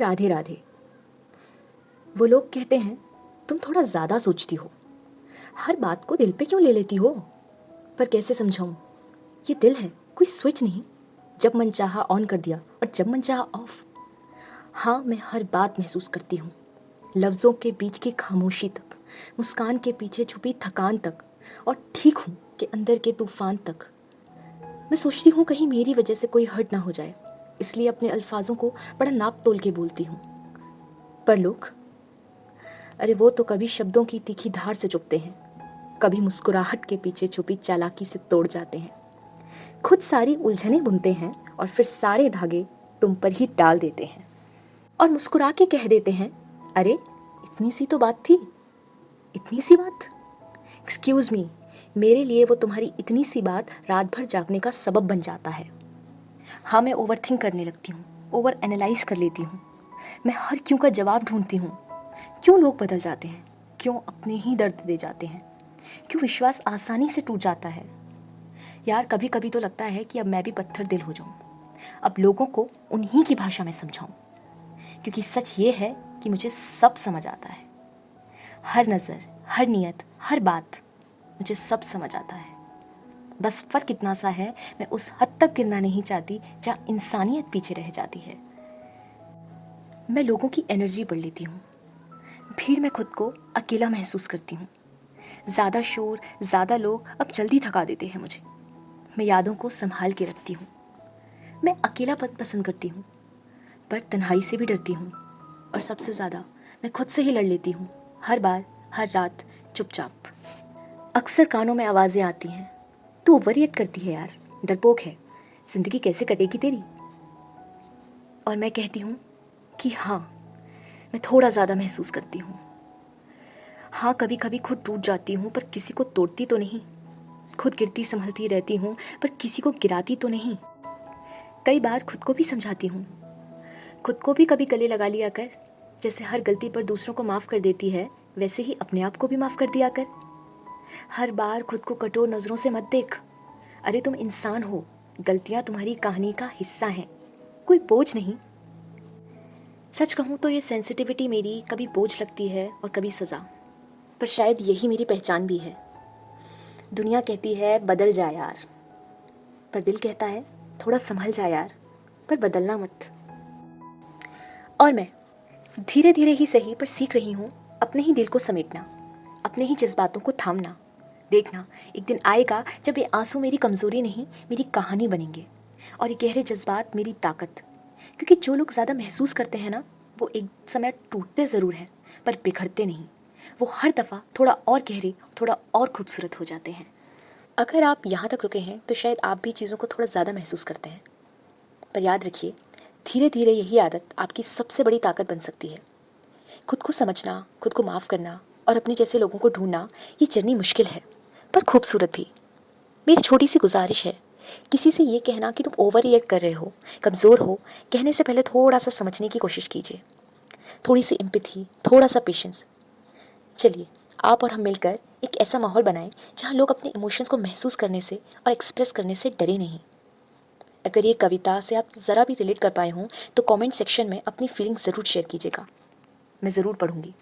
राधे राधे। वो लोग कहते हैं तुम थोड़ा ज़्यादा सोचती हो, हर बात को दिल पे क्यों ले लेती हो। पर कैसे समझाऊं, ये दिल है, कोई स्विच नहीं। जब मन चाहा ऑन कर दिया और जब मन चाहा ऑफ। हाँ, मैं हर बात महसूस करती हूँ, लफ्ज़ों के बीच की खामोशी तक, मुस्कान के पीछे छुपी थकान तक, और ठीक हूँ कि अंदर के तूफान तक। मैं सोचती हूँ कहीं मेरी वजह से कोई हर्ट ना हो जाए, इसलिए अपने अल्फाजों को बड़ा नाप तोल के बोलती हूँ। पर लोग, अरे वो तो कभी शब्दों की तीखी धार से चुभते हैं, कभी मुस्कुराहट के पीछे छुपी चालाकी से तोड़ जाते हैं, खुद सारी उलझनें बुनते हैं और फिर सारे धागे तुम पर ही डाल देते हैं और मुस्कुरा के कह देते हैं, अरे इतनी सी तो बात थी। इतनी सी बात? एक्सक्यूज़ मी, मेरे लिए वो तुम्हारी इतनी सी बात रात भर जागने का सबब बन जाता है। हाँ, मैं ओवर थिंक करने लगती हूँ, ओवर एनालाइज कर लेती हूँ। मैं हर क्यों का जवाब ढूंढती हूँ। क्यों लोग बदल जाते हैं, क्यों अपने ही दर्द दे जाते हैं, क्यों विश्वास आसानी से टूट जाता है। यार, कभी कभी तो लगता है कि अब मैं भी पत्थर दिल हो जाऊं, अब लोगों को उन्हीं की भाषा में समझाऊं, क्योंकि सच ये है कि मुझे सब समझ आता है। हर नज़र, हर नियत, हर बात, मुझे सब समझ आता है। बस फ़र्क इतना सा है, मैं उस हद तक गिरना नहीं चाहती जहाँ इंसानियत पीछे रह जाती है। मैं लोगों की एनर्जी पढ़ लेती हूँ, भीड़ में खुद को अकेला महसूस करती हूँ। ज़्यादा शोर, ज़्यादा लोग अब जल्दी थका देते हैं मुझे। मैं यादों को संभाल के रखती हूँ। मैं अकेलापन पसंद करती हूँ, पर तन्हाई से भी डरती हूँ। और सबसे ज़्यादा मैं खुद से ही लड़ लेती हूँ, हर बार, हर रात, चुपचाप। अक्सर कानों में आवाज़ें आती हैं, तू ओवररिएक्ट करती है यार, डरपोक है, ज़िंदगी कैसे कटेगी तेरी। और मैं कहती हूँ कि हाँ, मैं थोड़ा ज़्यादा महसूस करती हूँ। हाँ, कभी कभी खुद टूट जाती हूँ, पर किसी को तोड़ती तो नहीं। खुद गिरती संभलती रहती हूँ, पर किसी को गिराती तो नहीं। कई बार खुद को भी समझाती हूँ, खुद को भी कभी गले लगा लिया कर। जैसे हर गलती पर दूसरों को माफ़ कर देती है, वैसे ही अपने आप को भी माफ़ कर दिया कर। हर बार खुद को कठोर नज़रों से मत देख। अरे तुम इंसान हो, गलतियाँ तुम्हारी कहानी का हिस्सा हैं, कोई बोझ नहीं। सच कहूँ तो ये सेंसिटिविटी मेरी कभी बोझ लगती है और कभी सज़ा, पर शायद यही मेरी पहचान भी है। दुनिया कहती है बदल जा यार, पर दिल कहता है थोड़ा संभल जा यार, पर बदलना मत। और मैं धीरे धीरे ही सही पर सीख रही हूँ अपने ही दिल को समेटना, अपने ही जज्बातों को थामना। देखना, एक दिन आएगा जब ये आंसू मेरी कमज़ोरी नहीं, मेरी कहानी बनेंगे, और ये गहरे जज्बात मेरी ताकत। क्योंकि जो लोग ज़्यादा महसूस करते हैं ना, वो एक समय टूटते ज़रूर हैं, पर बिखरते नहीं। वो हर दफ़ा थोड़ा और गहरे, थोड़ा और खूबसूरत हो जाते हैं। अगर आप यहाँ तक रुके हैं तो शायद आप भी चीज़ों को थोड़ा ज़्यादा महसूस करते हैं। पर याद रखिए, धीरे धीरे यही आदत आपकी सबसे बड़ी ताकत बन सकती है। खुद को समझना, खुद को माफ़ करना और अपने जैसे लोगों को ढूंढना, ये जर्नी मुश्किल है पर खूबसूरत भी। मेरी छोटी सी गुजारिश है, किसी से ये कहना कि तुम ओवर रिएक्ट कर रहे हो, कमज़ोर हो, कहने से पहले थोड़ा सा समझने की कोशिश कीजिए। थोड़ी सी एम्पैथी, थोड़ा सा पेशेंस। चलिए, आप और हम मिलकर एक ऐसा माहौल बनाएं जहाँ लोग अपने इमोशंस को महसूस करने से और एक्सप्रेस करने से डरे नहीं। अगर ये कविता से आप ज़रा भी रिलेट कर पाए हों तो कमेंट सेक्शन में अपनी फीलिंग ज़रूर शेयर कीजिएगा, मैं ज़रूर पढ़ूंगी।